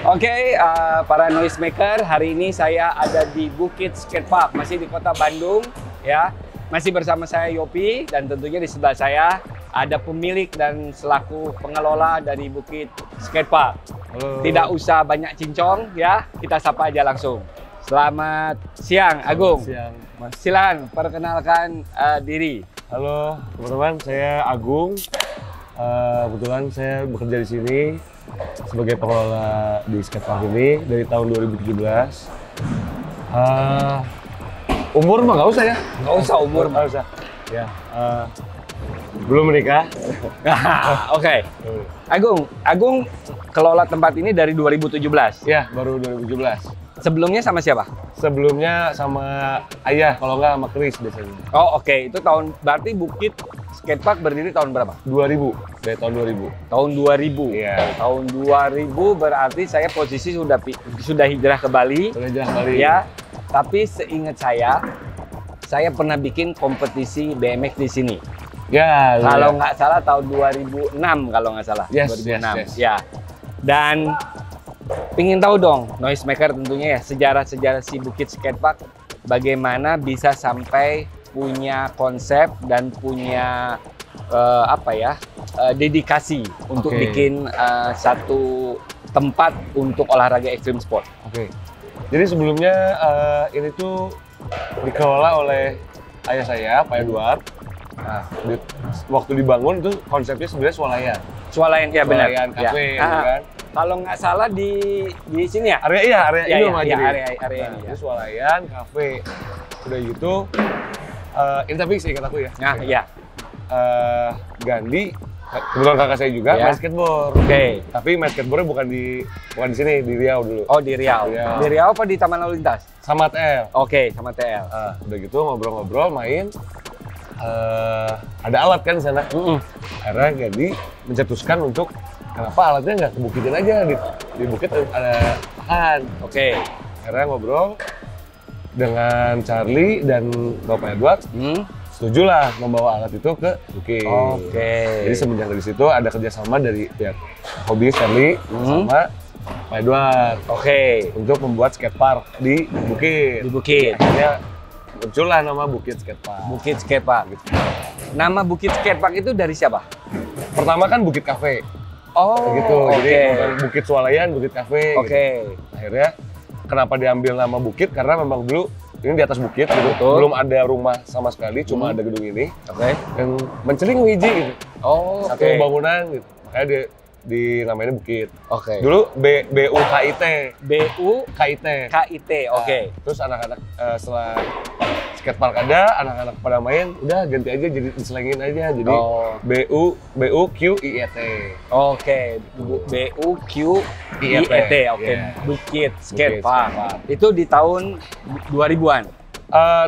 Oke, para noisemaker, hari ini saya ada di Bukit Skatepark, masih di kota Bandung, ya. Masih bersama saya Yopi, dan tentunya di sebelah saya ada pemilik dan selaku pengelola dari Bukit Skatepark. Halo. Tidak usah banyak cincong, ya. Kita sapa aja langsung. Selamat siang, Agung. Siang, Mas. Silakan perkenalkan diri. Halo, teman-teman. Saya Agung. Kebetulan saya bekerja di sini sebagai pengelola di skatepark ini dari tahun 2017. Umur mah nggak usah ya? Nggak usah umur, nggak usah. Ya, belum menikah. Oke. Agung kelola tempat ini dari 2017. Ya, baru 2017. Sebelumnya sama siapa? Sebelumnya sama ayah, kalau nggak sama Chris biasanya. Oh, oke. Itu berarti Bukit Skatepark berdiri tahun berapa? 2000, dari tahun 2000. Tahun 2000. Iya. Tahun 2000 berarti saya posisi sudah hijrah ke Bali. Sudah jalan Bali. Ya. Tapi seingat saya pernah bikin kompetisi BMX di sini. Ya. Kalau ya. nggak salah tahun 2006 kalau nggak salah. Yes, 2006. yes. Ya. Dan pingin tahu dong, noisemaker tentunya ya, sejarah-sejarah si Bukit Skatepark, bagaimana bisa sampai punya konsep dan punya dedikasi untuk bikin satu tempat untuk olahraga ekstrim sport. Oke. Jadi sebelumnya ini tuh dikelola oleh ayah saya, Pak Edward. Nah, waktu dibangun tuh konsepnya sebenarnya swalayan. Swalayan, ya benar. Swalayan kafe, ya. kan? Kalau nggak salah di sini ya? Area ini ya, jadi. area Nah, ini. itu swalayan kafe. Udah gitu, ini tapi seingat aku ya. Nah, iya. Gandhi, kebetulan kakak saya juga main skateboard. Oke. Tapi main skateboardnya bukan di sini, di Riau dulu. Oh, di Riau. Di Riau apa di Taman Lalu Lintas? Sama TL. Oke, sama TL. Udah gitu ngobrol-ngobrol, main. Ada alat kan di sana. Akhirnya Gandhi mencetuskan untuk kenapa alatnya nggak kebukitin aja di bukit ada lahan. Oke. Akhirnya ngobrol dengan Charlie dan Bapak Edward. Setujulah membawa alat itu ke bukit. Oke. Jadi semenjak dari situ ada kerjasama dari pihak hobi Charlie sama Pak Edward. Oke. Untuk membuat skatepark di bukit. Di bukit. Akhirnya muncullah nama Bukit Skatepark. Bukit Skatepark. Gitu. Nama Bukit Skatepark itu dari siapa? Pertama kan Bukit Cafe. Oh, gitu. oke. Jadi Bukit Swalayan, Bukit Cafe. Oke. Gitu. Akhirnya kenapa diambil nama Bukit? Karena memang dulu ini di atas bukit, gitu. Belum ada rumah sama sekali, cuma ada gedung ini. Oke. Yang menceling hiji gitu. Oh, satu bangunan gitu. Makanya dinamainnya Bukit. Oke. Dulu BUKIT. BUKIT. KIT. Oke. Terus anak-anak setelah skatepark ada, anak-anak pada main, udah ganti aja jadi diselengin aja. Jadi BUQIET. Oke. BUQIET. Oke. Bukit Skatepark. Itu di tahun 2000-an.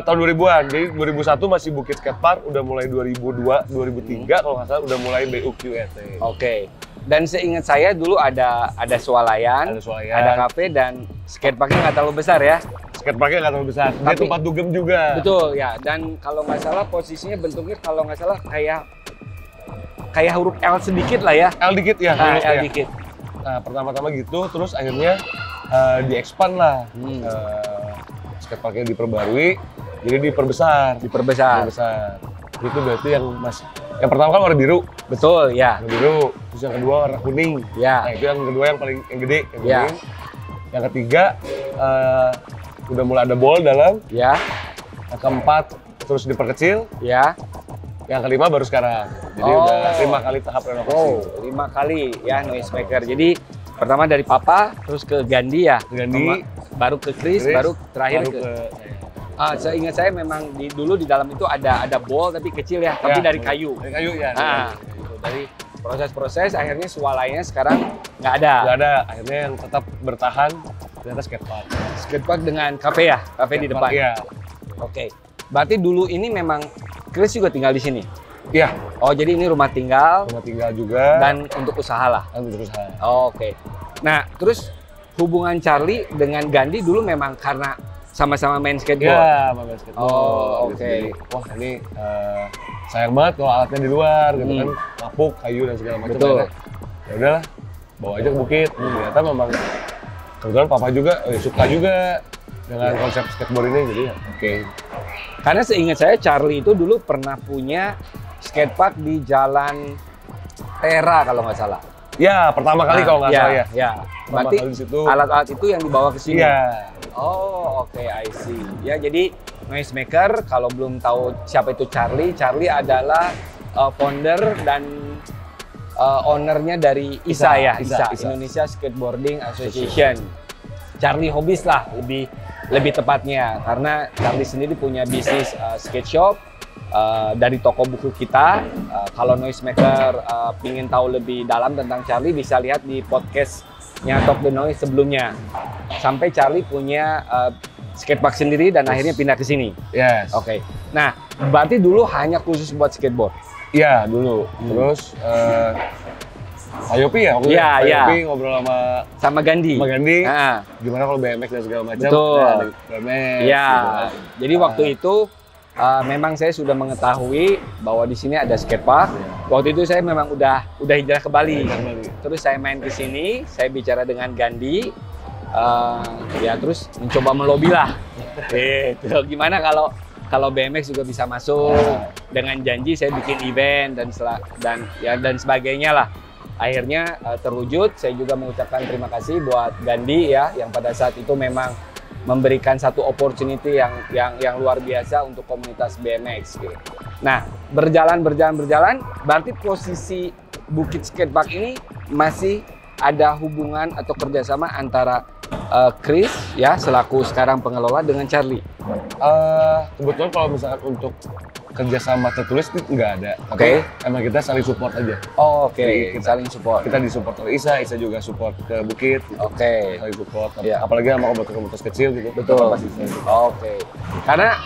Tahun 2000-an, jadi 2001 masih Bukit Skatepark, udah mulai 2002, 2003 kalau nggak salah udah mulai BUQIET. Oke. Dan seingat saya dulu ada swalayan, ada kafe, dan skateparknya nggak terlalu besar ya? Skateparknya nggak terlalu besar, dia tempat dugem juga. Betul ya, dan kalau nggak salah posisinya bentuknya kalau nggak salah kayak huruf L sedikit lah ya? L dikit ya? L dikit. Nah, pertama-tama gitu, terus akhirnya di-expand lah. Skateparknya diperbarui, jadi diperbesar. Itu berarti yang pertama kan warna biru. Betul, ya. Warna biru. Terus yang kedua warna kuning. Ya. Nah, itu yang kedua yang gede, yang kuning. Yang ketiga udah mulai ada ball dalam. Ya. Yang keempat terus diperkecil. Ya. Yang kelima baru sekarang. Jadi udah 5 kali tahap renovasi. Oh, 5 kali ya noisemaker. Jadi pertama dari Papa, terus ke Gandhi ya. Gandhi, baru ke Chris, baru terakhir ke seingat saya memang dulu di dalam itu ada ball tapi kecil ya, tapi dari kayu. Dari kayu ya. Dari proses-proses akhirnya swalayannya sekarang nggak ada. Nggak ada. Akhirnya yang tetap bertahan ternyata skatepark. Skatepark dengan kafe ya, kafe di depan. Iya. Oke. Berarti dulu ini memang Chris juga tinggal di sini. Iya. Oh, jadi ini rumah tinggal. Rumah tinggal juga. Dan untuk usaha lah. Untuk usaha. Oke. Nah, terus hubungan Charlie dengan Gandhi dulu memang karena sama-sama main skateboard? Iya, main skateboard. Oh, oke. Jadi, wah ini sayang banget kalau alatnya di luar, gitu kan, lapuk, kayu dan segala macam. Betul. Ya udahlah, bawa aja ke bukit. Ternyata memang kebetulan papa juga suka juga dengan konsep skateboard ini, jadi oke. Karena seingat saya Charlie itu dulu pernah punya skatepark di Jalan Tera kalau nggak salah. Ya, pertama kali kalau nggak salah ya. Ya. Berarti alat-alat itu yang dibawa ke sini. Iya. Oh, oke, I see. Ya, jadi Noisemaker kalau belum tahu siapa itu Charlie, Charlie adalah founder dan ownernya dari ISA ya, ISA. Indonesia Skateboarding Association. Charlie Hobbies lah lebih tepatnya, karena Charlie sendiri punya bisnis skate shop. Dari toko buku kita, kalau Noisemaker pingin tahu lebih dalam tentang Charlie bisa lihat di podcastnya Talk the Noise sebelumnya. Sampai Charlie punya skatepark sendiri dan akhirnya pindah ke sini. Yes. Oke. Nah, berarti dulu hanya khusus buat skateboard? Iya, dulu. Terus Ayopi ya? Iya, iya. Ayopi ngobrol sama Gandhi. Gimana kalau BMX dan segala macam? Betul. BMX. Iya. Gitu. Jadi waktu itu memang saya sudah mengetahui bahwa di sini ada skatepark. Waktu itu saya memang udah hijrah ke Bali. Terus saya main ke sini, saya bicara dengan Gandhi, ya terus mencoba melobi lah. Gimana kalau BMX juga bisa masuk, dengan janji saya bikin event dan sebagainya lah. Akhirnya terwujud. Saya juga mengucapkan terima kasih buat Gandhi ya, yang pada saat itu memang memberikan satu opportunity yang luar biasa untuk komunitas BMX gitu. Nah, berjalan, berarti posisi Bukit Skatepark ini masih ada hubungan atau kerjasama antara Chris ya selaku sekarang pengelola dengan Charlie. Kebetulan kalau misalkan untuk kerjasama tertulis itu nggak ada. Oke. Emang kita saling support aja. Oh, oke. Kita saling support. Kita disupport oleh Isa juga support ke Bukit. Oke. Saling support. Ya. Apalagi sama komunitas kecil gitu. Betul. Oke. Karena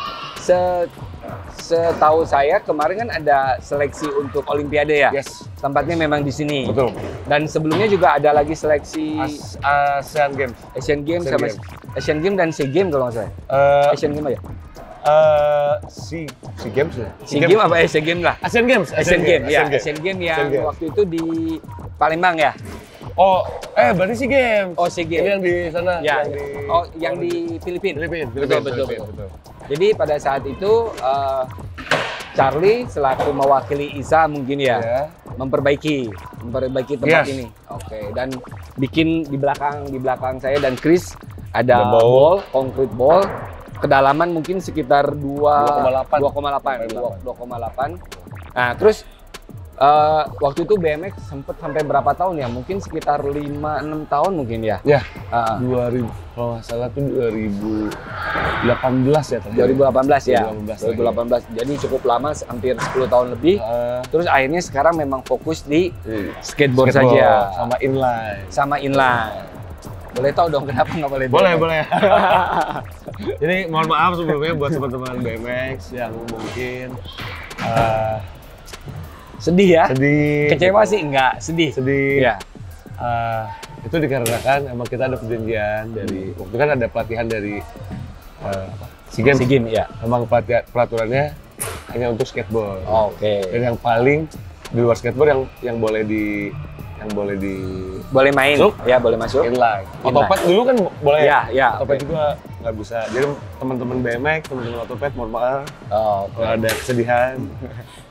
setahu saya kemarin kan ada seleksi untuk Olimpiade ya. Yes. Tempatnya memang di sini. Betul. Dan sebelumnya juga ada lagi seleksi Asian Games. Asian Games sama Asian Games dan SEA Games kalau nggak salah. Asian Games aja. SEA Games ya? SEA Games apa Asian Games lah? Asian Games. Asian Games ya. Asian Games yang waktu itu di Palembang ya. Oh, berarti SEA Games. Oh, SEA Games. Ini yang di sana. Ya. Yang di Filipina. Betul. Jadi pada saat itu Charlie selaku mewakili Isa mungkin ya, memperbaiki tempat ini. Oke. Dan bikin di belakang saya dan Chris ada ball, concrete ball, kedalaman mungkin sekitar 2,8. Nah, terus waktu itu BMX sempat sampai berapa tahun ya? Mungkin sekitar 5-6 tahun mungkin ya? Ya, 2000, kalau nggak salah tuh 2018 ya terakhir. 2018 ya? 2018, jadi cukup lama, hampir 10 tahun lebih. Terus akhirnya sekarang memang fokus di skateboard saja. Sama inline. Boleh tahu dong kenapa nggak boleh? Boleh. Jadi mohon maaf sebelumnya buat teman-teman BMX yang mungkin sedih ya? Sedih. Kecewa sih enggak, sedih. Ya. Itu dikarenakan emang kita ada perjanjian dari waktu kan ada pelatihan dari SEA Games ya. Emang peraturannya hanya untuk skateboard. Oke. Dan yang paling di luar skateboard yang boleh main. Boleh masuk. Inline. Otopet dulu kan boleh. Ya. Otopet juga nggak bisa. Jadi teman-teman BMX, teman-teman otopet, mohon maaf. Kalau ada kesedihan.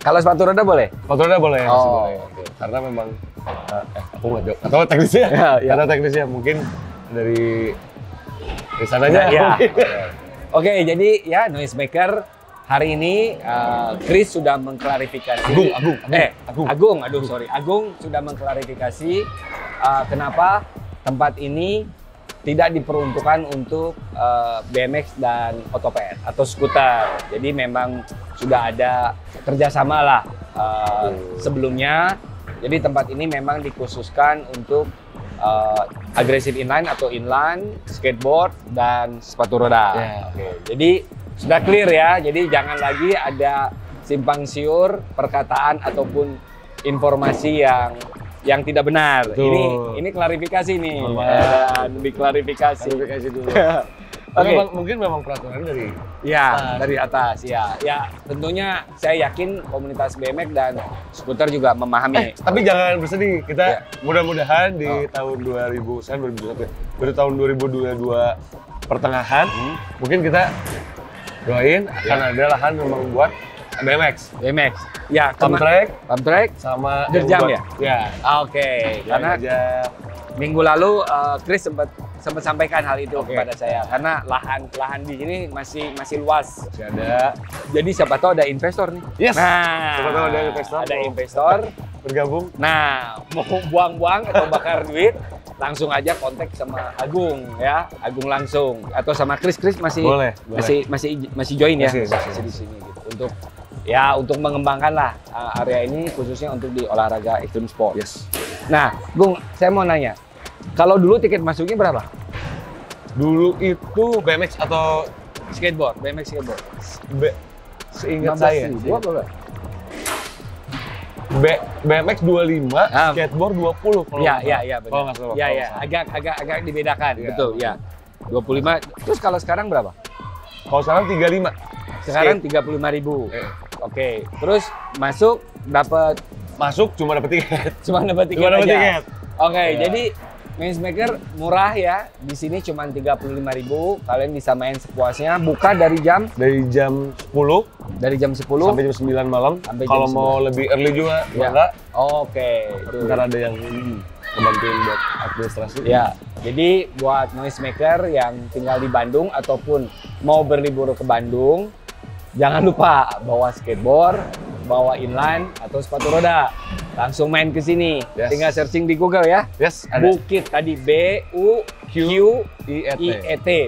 Kalau sepatu roda boleh? Sepatu roda boleh. Boleh. Okay. Karena memang aku nggak jauh. Atau teknisnya? Karena teknisnya mungkin dari sananya. Ya. Oke, jadi ya Noisemaker hari ini Chris sudah mengklarifikasi. Agung sudah mengklarifikasi kenapa tempat ini tidak diperuntukkan untuk BMX dan otopet atau skuter. Jadi memang sudah ada kerjasama lah sebelumnya. Jadi tempat ini memang dikhususkan untuk agresif inline atau inline, skateboard, dan sepatu roda. Jadi sudah clear ya. Jadi jangan lagi ada simpang siur perkataan ataupun informasi yang tidak benar. Ini klarifikasi nih. Dan diklarifikasi. Klarifikasi dulu. Oke. Mungkin memang peraturan dari dari atas ya. Ya tentunya saya yakin komunitas BMX dan skuter juga memahami. Tapi jangan bersedih. Kita mudah-mudahan di tahun 2021 baru tahun 2022 pertengahan mungkin kita doain akan ada lahan memang buat BMX. Ya, pump track sama dirt jam ya. Ya. Oke. Karena minggu lalu Chris sempat sampaikan hal itu kepada saya karena lahan di sini masih luas. Masih ada. Jadi siapa tahu ada investor nih. Yes. Nah, siapa tahu ada investor bergabung. Nah, mau buang-buang atau bakar duit langsung aja kontak sama Agung ya, Agung langsung atau sama Chris masih boleh. masih join ya masih di sini gitu untuk mengembangkan lah area ini khususnya untuk di olahraga extreme sport. Yes. Nah, Gung, saya mau nanya, kalau dulu tiket masuknya berapa? Dulu itu BMX atau skateboard, BMX skateboard. Seingat saya. BMX 25, skateboard 20 kalau Iya, benar. Kalau nggak salah. Iya, agak dibedakan, betul, ya. 25. Terus kalau sekarang berapa? Kalau sekarang 35. Sekarang 35.000. Oke. Terus masuk cuma dapat tiket. Cuma dapat tiket. Oke, jadi Noisemaker murah ya. Di sini cuma 35.000. Kalian bisa main sepuasnya. Buka dari jam 10. Dari jam 10 sampai jam 9 malam. Kalau mau lebih early juga, enggak. Oke. Ntar ada yang ngebantuin buat administrasi. Ya, jadi buat Noisemaker yang tinggal di Bandung ataupun mau berlibur ke Bandung, jangan lupa bawa skateboard, bawa inline atau sepatu roda. Langsung main ke sini. Tinggal searching di Google ya. Ada. Bukit tadi BUQIET,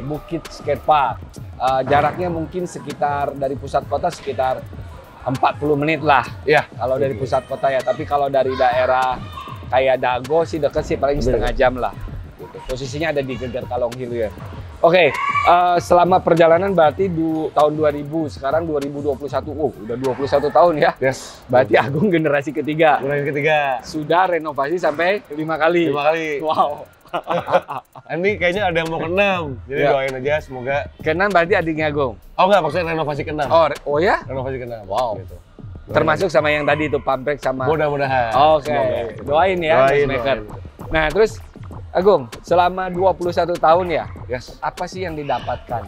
Bukit Skatepark. Jaraknya mungkin sekitar dari pusat kota sekitar 40 menit lah. Ya. Kalau dari pusat kota ya, tapi kalau dari daerah kayak Dago sih deket sih, paling setengah jam lah. Gitu. Posisinya ada di Geger Kalong Hilir. Oke, selama perjalanan berarti tahun 2000, sekarang 2021. Udah 21 tahun ya. Yes. Berarti Agung generasi ketiga. Sudah renovasi sampai 5 kali. 5 kali. Wow. Ini kayaknya ada yang mau ke-6. Jadi doain aja semoga. Ke-6 berarti adiknya Agung? Oh enggak, maksudnya renovasi ke-6. Oh ya? Renovasi ke-6. Wow. Gitu. Termasuk sama yang tadi itu pump track sama. Mudah-mudahan. Oke. Doain ya, Noisemaker. Nah, terus Agung, selama 21 tahun ya, apa sih yang didapatkan?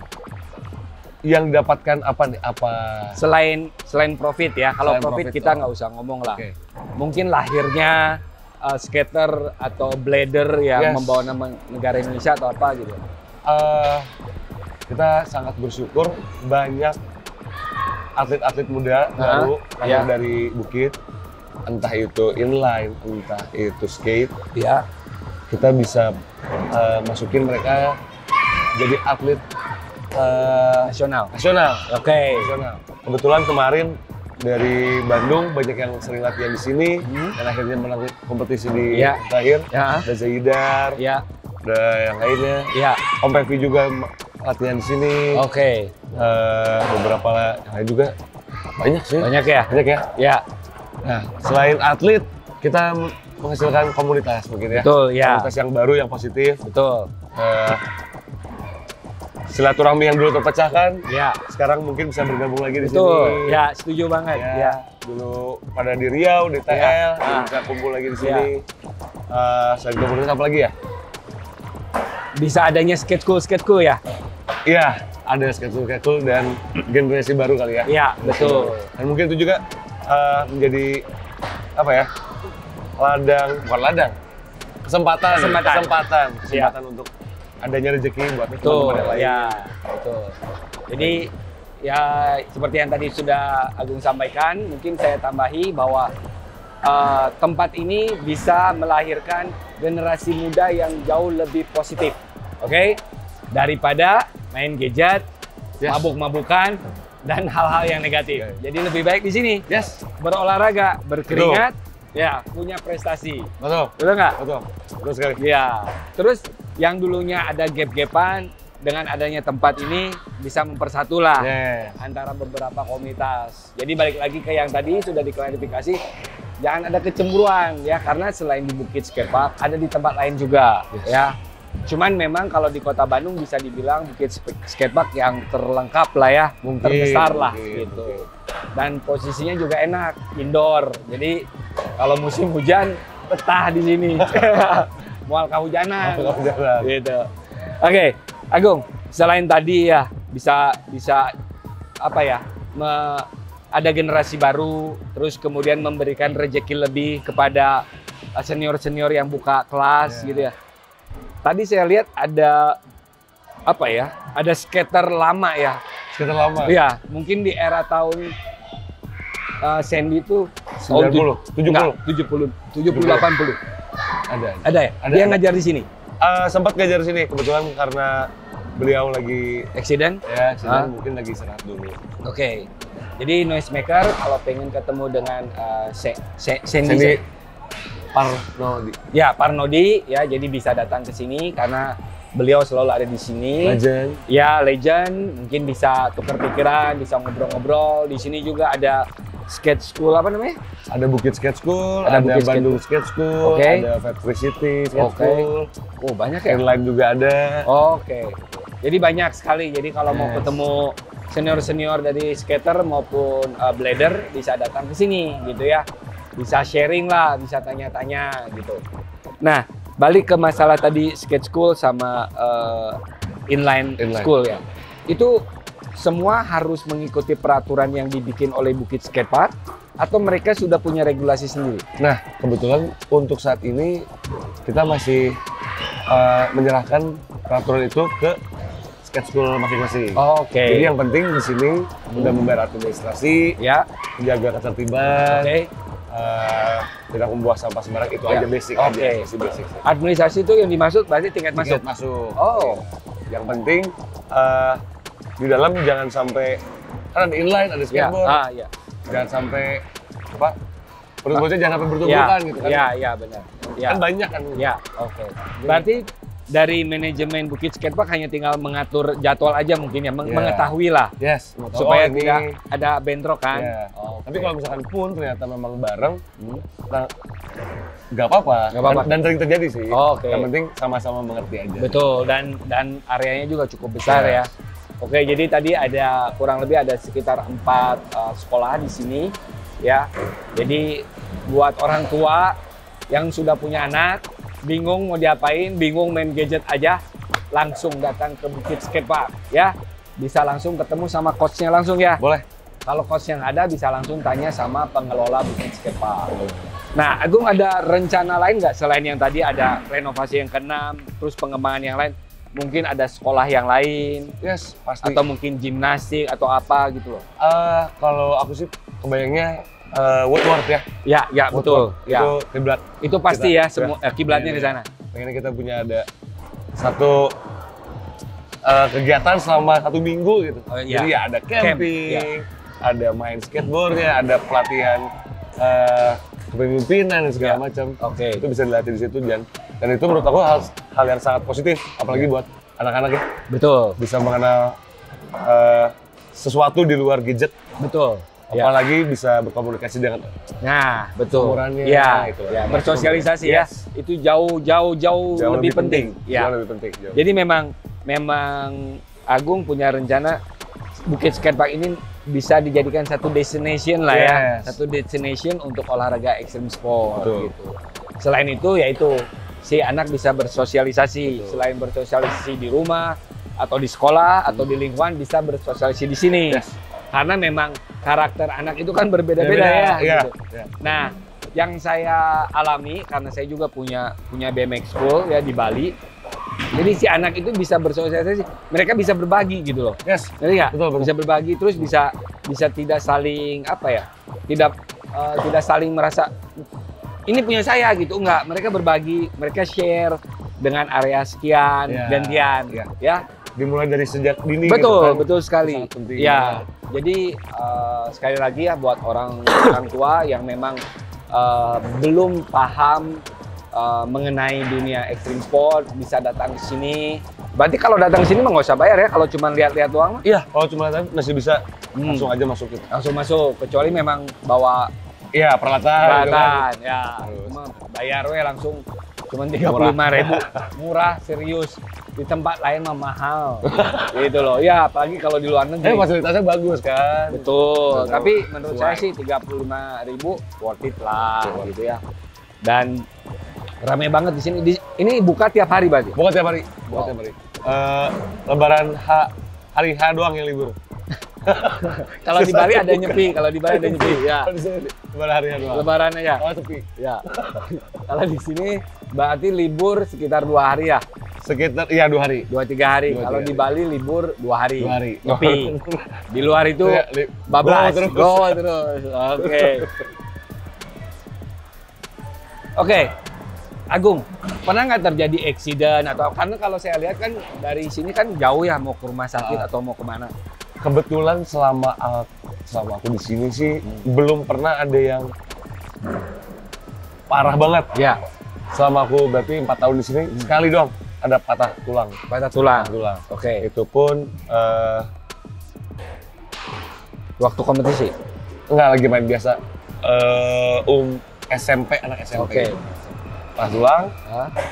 Yang didapatkan apa nih? Selain profit ya, kalau profit kita nggak usah ngomong lah. Mungkin lahirnya skater atau blader yang membawa nama negara Indonesia atau apa gitu. Kita sangat bersyukur banyak atlet-atlet muda baru dari Bukit, entah itu inline, entah itu skate. Ya. Kita bisa masukin mereka jadi atlet nasional. Oke. Nasional. Kebetulan kemarin dari Bandung banyak yang sering latihan di sini dan akhirnya menang kompetisi di terakhir. Ada Zaidar, ada yang lainnya. Om Pevi juga latihan di sini. Oke. Beberapa yang lain juga banyak sih. Banyak ya. Nah, selain atlet kita menghasilkan komunitas mungkin ya. Betul, ya. Komunitas yang baru, yang positif. Betul. Silaturahmi yang dulu terpecahkan, sekarang mungkin bisa bergabung lagi di sini. Betul, ya setuju banget. Dulu pada di Riau, di TL, bisa kumpul lagi di sini. Selain komunitas apa lagi ya? Bisa adanya skate school ya? Iya, ada skate school dan generasi baru kali ya. Iya, betul. Dan mungkin itu juga menjadi apa ya? Bukan ladang. Kesempatan untuk adanya rezeki buat teman-teman yang lain. Ya, betul. Jadi ya seperti yang tadi sudah Agung sampaikan, mungkin saya tambahi bahwa tempat ini bisa melahirkan generasi muda yang jauh lebih positif. Oke? Daripada main gadget, mabuk-mabukan dan hal-hal yang negatif. Jadi lebih baik di sini. Berolahraga, berkeringat, punya prestasi. Betul nggak? Betul sekali. Ya. Terus yang dulunya ada gap-gapan, dengan adanya tempat ini bisa mempersatulah antara beberapa komunitas. Jadi balik lagi ke yang tadi sudah diklarifikasi, jangan ada kecemburuan ya, karena selain di Bukit Skatepark ada di tempat lain juga ya. Cuman memang kalau di Kota Bandung bisa dibilang Bukit Skatepark yang terlengkap lah ya, terbesar lah gitu. Dan posisinya juga enak, indoor. Jadi kalau musim hujan betah di sini. Mual kehujanan. Gitu. Oke, Agung, selain tadi ya bisa apa ya? Ada generasi baru, terus kemudian memberikan rezeki lebih kepada senior-senior yang buka kelas gitu ya. Tadi saya lihat ada apa ya? Ada skater lama ya. Skater lama? Iya, mungkin di era tahun Sandy itu 90, 70, 80. Ada ya? Dia ngajar di sini? Sempat ngajar di sini, kebetulan karena beliau lagi accident? Ya, accident mungkin lagi istirahat dulu. Oke. Jadi Noisemaker kalau pengen ketemu dengan Sandy Parnodi. Ya, Parnodi ya, jadi bisa datang ke sini karena beliau selalu ada di sini. Legend. Ya, legend. Mungkin bisa tukar pikiran, bisa ngobrol-ngobrol. Di sini juga ada skate school apa namanya? Ada Bukit Skate School, ada Bandung Skate School, ada Factory City Skate School. Oh, banyak ya? Inline juga ada. Oke. Jadi banyak sekali. Jadi kalau mau ketemu senior-senior dari skater maupun blader bisa datang ke sini gitu ya. Bisa sharing lah, bisa tanya-tanya gitu. Nah, balik ke masalah tadi skate school sama inline school ya. Itu semua harus mengikuti peraturan yang dibikin oleh Bukit Skatepark atau mereka sudah punya regulasi sendiri? Nah, kebetulan untuk saat ini kita masih menyerahkan peraturan itu ke skate school masing-masing. Oke. Jadi yang penting di sini udah membayar administrasi, ya, menjaga ketertiban, oke. Tidak membuang sampah sembarang, itu aja basic aja, masih basic. Administrasi itu yang dimaksud berarti tingkat masuk? Masuk. Oh. Yang penting di dalam jangan sampai, kan ada inline, ada skateboard. Ya. Jangan sampai apa? Perut-perutnya jangan sampai bertumbukan gitu kan. Iya, benar. Ya. Kan banyak kan. Ya, oke. Berarti dari manajemen Bukit Skatepark hanya tinggal mengatur jadwal aja mungkin ya, mengetahui lah. Yes, supaya tidak ada bentrok kan. Yeah. Tapi kalau misalkan pun ternyata memang bareng, nggak apa-apa. Dan sering terjadi sih. Yang penting sama-sama mengerti aja. Betul, dan areanya juga cukup besar ya. Oke, jadi tadi ada kurang lebih ada sekitar 4 sekolah di sini ya. Jadi buat orang tua yang sudah punya anak, bingung mau diapain, bingung main gadget aja, langsung datang ke Bukit Skatepark ya. Bisa langsung ketemu sama coachnya langsung ya. Boleh. Kalau coach yang ada bisa langsung tanya sama pengelola Bukit Skatepark. Nah, Agung ada rencana lain nggak selain yang tadi ada renovasi yang ke-6, terus pengembangan yang lain? Mungkin ada sekolah yang lain, yes, pasti. Atau mungkin gimnastik atau apa gitu loh. Kalau aku sih kebayangnya Woodward ya. Ya, betul. Itu kiblat. Itu pasti kita, ya, semua kiblatnya di sana. Pengen kita punya ada satu kegiatan selama 1 minggu gitu. Jadi ya ada camping, ada main skateboardnya, ada pelatihan kepemimpinan dan segala macam. Itu bisa dilatih di situ dan itu menurut aku hal yang sangat positif, apalagi buat anak-anak ya. Betul. Bisa mengenal sesuatu di luar gadget. Betul. Apalagi bisa berkomunikasi dengan umurannya. Bersosialisasi ya. Itu jauh lebih penting. Jauh lebih penting. Jadi memang Agung punya rencana Bukit Skatepark ini bisa dijadikan satu destination lah ya. Satu destination untuk olahraga extreme sport gitu. Selain itu yaitu si anak bisa bersosialisasi. Selain bersosialisasi di rumah atau di sekolah atau di lingkungan, bisa bersosialisasi di sini. Karena memang karakter anak itu kan berbeda-beda ya. Gitu. Nah, yang saya alami karena saya juga punya BMX school ya di Bali. Jadi si anak itu bisa bersosialisasi, mereka bisa berbagi gitu loh. Ngerti nggak? Betul. Bisa berbagi, terus bisa tidak saling tidak saling merasa ini punya saya gitu, enggak. Mereka berbagi, mereka share dengan area sekian, gantian, ya. Dimulai dari sejak dini. Betul, gitu kan? Betul sekali. Ya, jadi sekali lagi ya buat orang tua yang memang belum paham mengenai dunia extreme sport, bisa datang ke sini. Berarti kalau datang ke sini mah nggak usah bayar ya, kalau cuma lihat-lihat doang mah? Iya, kalau cuma lihat masih bisa langsung aja masuk gitu. Langsung masuk, kecuali memang bawa peralatan ya. Bayar we langsung Cuman 35.000, murah serius. Di tempat lain mah mahal, gitu loh. Ya, apalagi kalau di luar negeri. Fasilitasnya bagus kan. Betul. Tapi menurut saya sih 35.000 worth it lah, gitu ya. Dan ramai banget di sini. Ini buka tiap hari berarti? Buka tiap hari. Buka tiap hari. Lebaran hari H doang yang libur. Kalau di Bali ada nyepi, ya. Lebaran hari H doang. Lebaran aja. Oh, sepi. Ya. Kalau di sini berarti libur sekitar 2 hari ya. Sekitar, iya 2 hari. 2-3 hari. Kalau di Bali libur 2 hari. 2 hari. Nyepi. Di luar itu bablas. Go terus. Oke. Agung, pernah nggak terjadi accident atau karena kalau saya lihat kan dari sini kan jauh ya mau ke rumah sakit atau mau kemana? Kebetulan selama aku di sini sih belum pernah ada yang parah banget. Ya. Selama aku berarti 4 tahun di sini sekali doang ada patah tulang. Patah tulang. Oke. Itu pun waktu kompetisi? Enggak, lagi main biasa. SMP, anak SMP. Oke. Patah tulang.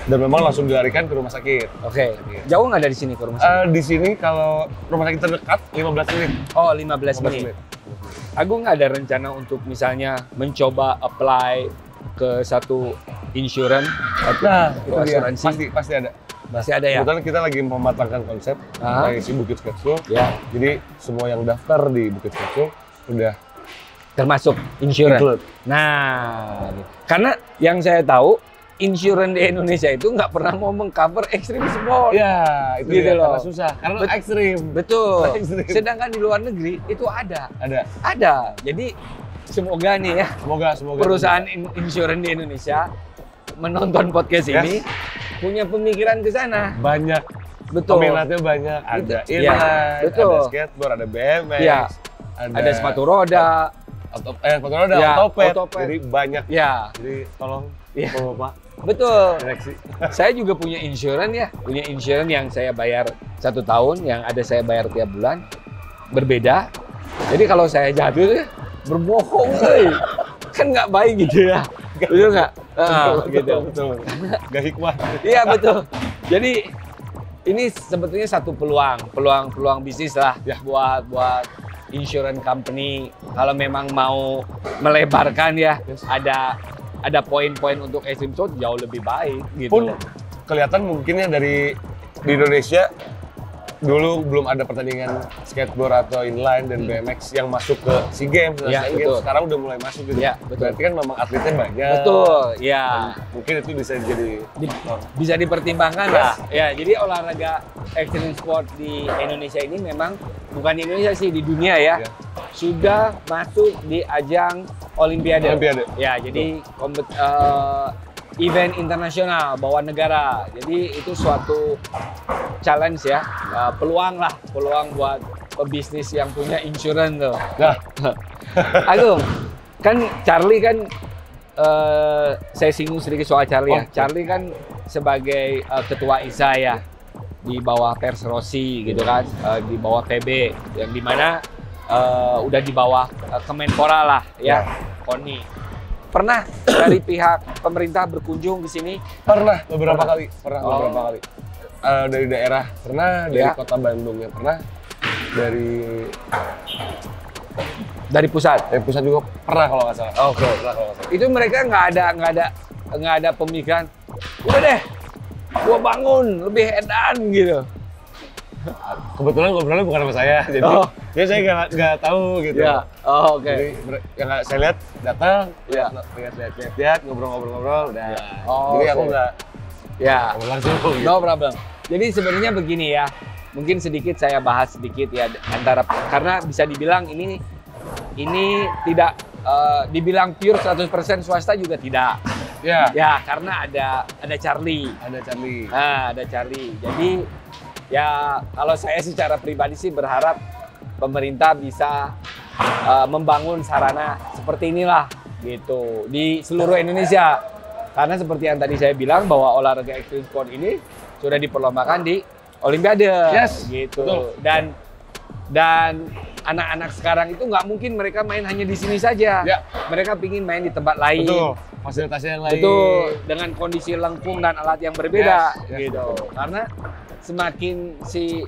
Dan memang langsung dilarikan ke rumah sakit. Oke. Jauh nggak dari sini ke rumah sakit? Di sini kalau rumah sakit terdekat 15 menit. Oh, 15 menit. Agung nggak ada rencana untuk misalnya mencoba apply ke satu insurance? Nah, itu asuransi? Pasti ada. Masih ada ya? Kebetulan kita lagi mematangkan konsep dari si Bukit Sketchful. Ya. Jadi semua yang daftar di Bukit Sketchful udah termasuk insurance. Include. Nah, karena yang saya tahu insurance di Indonesia itu nggak pernah mau mengcover extreme sport. Ya, itu gitu dia, loh. karena susah. Karena ekstrim. Betul. Ekstrim. Sedangkan di luar negeri itu ada. Ada. Jadi semoga nih ya. Semoga perusahaan insurance di Indonesia menonton podcast ini punya pemikiran ke sana. Banyak. Betul. Peminatnya banyak. Ada inline, ada skateboard, ada BMX, ada sepatu roda. Sepatu roda, otopet. Jadi banyak. Ya. Jadi tolong Bapak. Betul. Direksi. Saya juga punya insurance ya. Punya insurance yang saya bayar 1 tahun, yang ada saya bayar tiap bulan. Berbeda. Jadi kalau saya jatuh berbohong, kan nggak baik gitu ya. Betul nggak? Betul. Gak hikmah. Iya betul. Jadi ini sebetulnya satu peluang bisnis lah ya buat insurance company kalau memang mau melebarkan ya. Ada poin-poin untuk extreme sport jauh lebih baik gitu. Pun kelihatan mungkin ya di Indonesia dulu belum ada pertandingan skateboard atau inline dan BMX yang masuk ke SEA Games, Asian Games. Sekarang udah mulai masuk gitu. Ya, betul. Berarti kan memang atletnya banyak. Betul, ya. Mungkin itu bisa jadi bisa dipertimbangkan lah. Ya, jadi olahraga extreme sport di Indonesia ini memang bukan di Indonesia sih, di dunia ya. Sudah masuk di ajang Olimpiade. Ya, jadi event internasional bawa negara. Jadi itu suatu challenge ya, peluang buat pebisnis yang punya insurance tuh. Nah. Agung, kan Charlie kan saya singgung sedikit soal Charlie ya. Charlie kan sebagai ketua ISA ya di bawah Pers Rossi gitu kan, di bawah PB yang dimana udah di bawah Kemenpora lah ya, KONI. Pernah dari pihak pemerintah berkunjung di sini? Pernah beberapa kali. Dari daerah pernah, dari kota Bandungnya pernah, dari pusat. Dari pusat juga pernah kalau nggak salah. Oke. Itu mereka nggak ada pemikiran, udah deh, gua bangun lebih edan gitu. Kebetulan ngobrolnya bukan sama saya, jadi saya nggak tahu gitu. Ya. Oh, oke. Jadi yang saya lihat datang, lihat ngobrol-ngobrol, udah. Jadi aku nggak langsung. No problem. Jadi sebenarnya begini ya, mungkin sedikit saya bahas sedikit ya antara karena bisa dibilang ini tidak dibilang pure 100% swasta juga tidak. Ya, karena ada Charlie. Ada Charlie. Jadi ya kalau saya secara pribadi sih berharap pemerintah bisa membangun sarana seperti inilah gitu di seluruh Indonesia. Karena seperti yang tadi saya bilang bahwa olahraga extreme sport ini sudah diperlombakan di Olimpiade gitu. Betul. Dan anak-anak sekarang itu nggak mungkin mereka main hanya di sini saja. Mereka pingin main di tempat lain. fasilitasnya yang lain. Betul, dengan kondisi lengkung dan alat yang berbeda Yes, gitu. Karena semakin si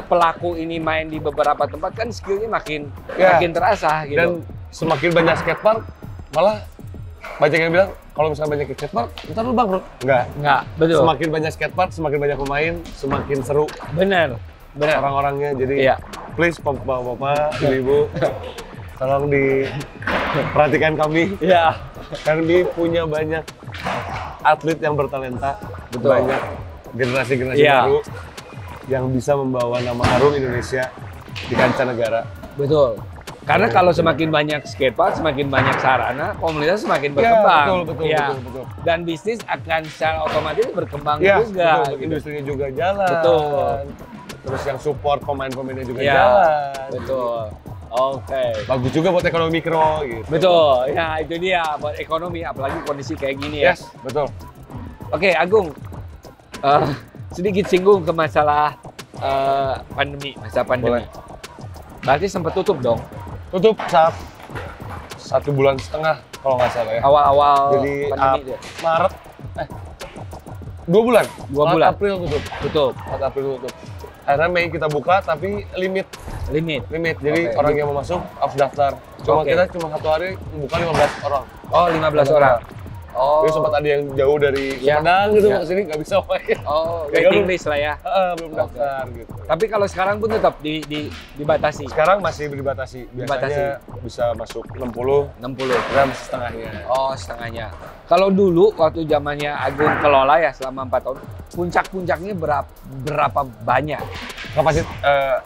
pelaku ini main di beberapa tempat kan skillnya makin terasa gitu. Dan semakin banyak skatepark, malah banyak yang bilang kalau misalnya banyak skatepark, ntar lu bangkrut. Enggak, betul. Semakin banyak skatepark, semakin banyak pemain, semakin seru. Bener. Orang-orangnya. Jadi please bapak-bapak, ibu-ibu, tolong diperhatikan kami. Iya. Kami punya banyak atlet yang bertalenta, banyak generasi-generasi baru yang bisa membawa nama harum Indonesia di kancah negara. Betul. Karena kalau semakin banyak skatepark, semakin banyak sarana, komunitas semakin berkembang. Betul. Dan bisnis akan secara otomatis berkembang juga. Betul. Gitu. Industrinya juga jalan. Betul. Terus yang support pemain-pemainnya juga jalan. Betul. Oke. Bagus juga buat ekonomi mikro gitu. Betul. Ya itu dia buat ekonomi, apalagi kondisi kayak gini ya. Yes, betul. Oke, Agung. Sedikit singgung ke masalah masa pandemi. Boleh. Berarti sempat tutup dong? Tutup saat 1,5 bulan kalau nggak salah ya. Awal-awal jadi pandemi Maret, 2 bulan. 2 bulan. April tutup. Tutup. 4 April tutup. Akhirnya Mei kita buka tapi limit. Jadi orang yang mau masuk harus daftar. Kita cuma 1 hari buka 15 orang. Oh, 15 orang. Oh. Jadi sempat ada yang jauh dari Sumedang gitu ke sini nggak bisa main. Oh, waiting list lah ya. Belum daftar gitu. Tapi kalau sekarang pun tetap dibatasi. Sekarang masih dibatasi. Biasanya bisa masuk 60. Gram setengahnya. Oh, setengahnya. Kalau dulu waktu zamannya Agung kelola ya selama 4 tahun, puncak-puncaknya berapa banyak? Kapasitas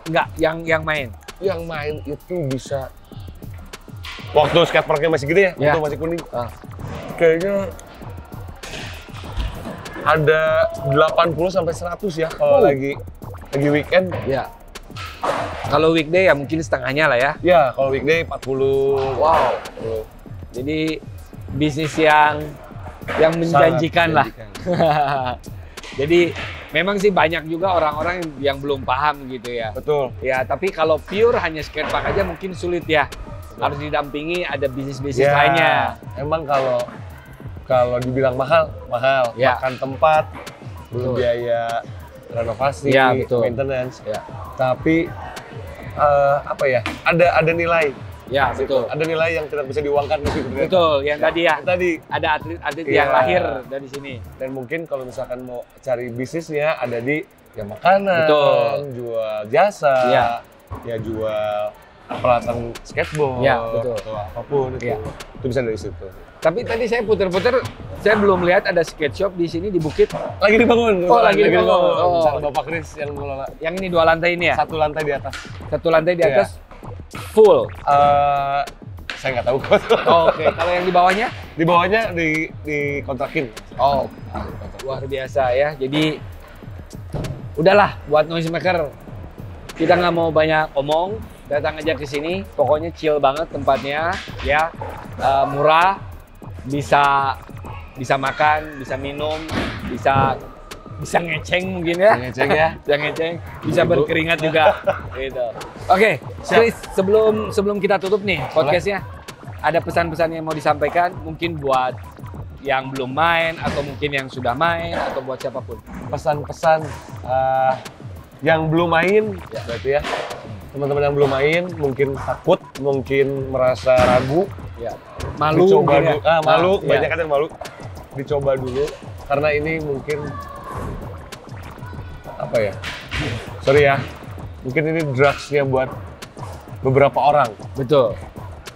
enggak yang main. Yang main itu bisa waktu skateparknya masih gede ya, waktu masih kuning. Kayaknya ada 80 sampai 100 ya kalau lagi weekend. Ya. Kalau weekday ya mungkin setengahnya lah ya. Ya, kalau weekday 40. Wow. Jadi bisnis yang menjanjikan lah. Jadi memang sih banyak juga orang-orang yang belum paham gitu ya. Betul. Ya, tapi kalau pure hanya skatepark aja mungkin sulit ya. Harus didampingi ada bisnis-bisnis lainnya. Emang kalau dibilang mahal, makan tempat, belum biaya renovasi, maintenance. Tapi apa ya? Ada nilai. Ya, betul. Ada nilai yang tidak bisa diuangkan gitu. Betul, yang tadi ya. Tadi ada atlet-atlet yang lahir dari sini. Dan mungkin kalau misalkan mau cari bisnisnya ada di makanan, jual jasa, ya jual peralatan skateboard, atau apapun itu. Itu bisa dari situ. Tapi tadi saya puter-puter, saya belum lihat ada skate shop di sini di Bukit. Lagi dibangun. Oh, lagi dibangun. Oh. Bapak Kris yang mengelola. Yang ini 2 lantai ini ya? 1 lantai di atas. 1 lantai di atas full. Saya nggak tahu. Oke, kalau yang di bawahnya? Di bawahnya dikontrakin. Oh, luar biasa ya. Jadi udahlah buat noisemaker. Kita nggak mau banyak omong, datang aja ke sini. Pokoknya chill banget tempatnya, ya. Murah, bisa makan, bisa minum, bisa ngeceng mungkin ya. Ngeceng ya. Bisa ngeceng, bisa berkeringat juga. Gitu. Oke, Chris, sebelum kita tutup nih podcastnya, ada pesan-pesan yang mau disampaikan mungkin buat yang belum main atau mungkin yang sudah main atau buat siapapun. Pesan-pesan yang belum main, berarti ya. Teman-teman yang belum main mungkin takut, mungkin merasa ragu, malu, dicoba dulu. Malu, banyak kan yang malu. Dicoba dulu karena ini mungkin apa ya? Sorry ya. Mungkin ini drugsnya buat beberapa orang. Betul.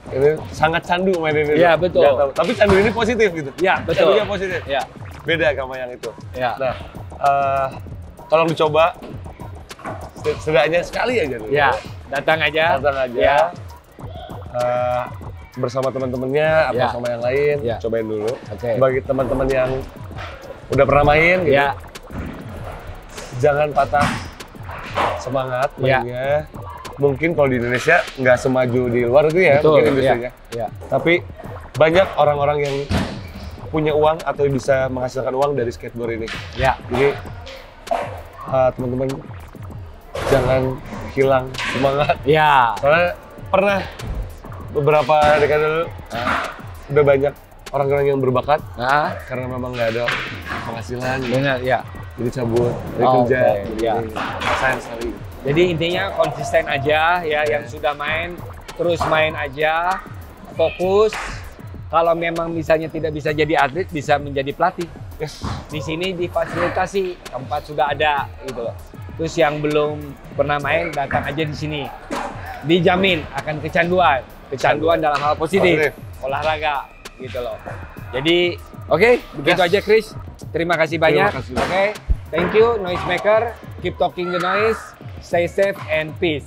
Ini sangat candu main ini. Iya, betul. Tapi candu ini positif gitu. Iya, betul. Candunya positif. Iya. Beda sama yang itu. Iya. Nah, tolong dicoba. Setidaknya sekali aja dulu. Ya, datang aja. Ya. Bersama teman-temannya atau sama yang lain, cobain dulu. Bagi teman-teman yang udah pernah main, gitu, jangan patah semangat mainnya. Mungkin kalau di Indonesia nggak semaju di luar itu ya, mungkin industrinya. Tapi banyak orang-orang yang punya uang atau bisa menghasilkan uang dari skateboard ini. Jadi teman-teman jangan hilang semangat. Soalnya pernah beberapa dekade dulu udah banyak orang-orang yang berbakat Nah, karena memang nggak ada penghasilan. benar ya. Jadi cabut dari Oh, kerja. oke, iya. Sayang sekali. Jadi intinya konsisten aja ya, yang sudah main terus main aja, fokus. Kalau memang misalnya tidak bisa jadi atlet, bisa menjadi pelatih. Yes. Di sini difasilitasi, tempat sudah ada gitu loh. Terus yang belum pernah main datang aja di sini. Dijamin akan kecanduan dalam hal positif, olahraga gitu loh. Jadi oke, begitu aja Chris. Terima kasih banyak. kasih. Oke, thank you Noisemaker. Keep talking the noise. Stay safe and peace.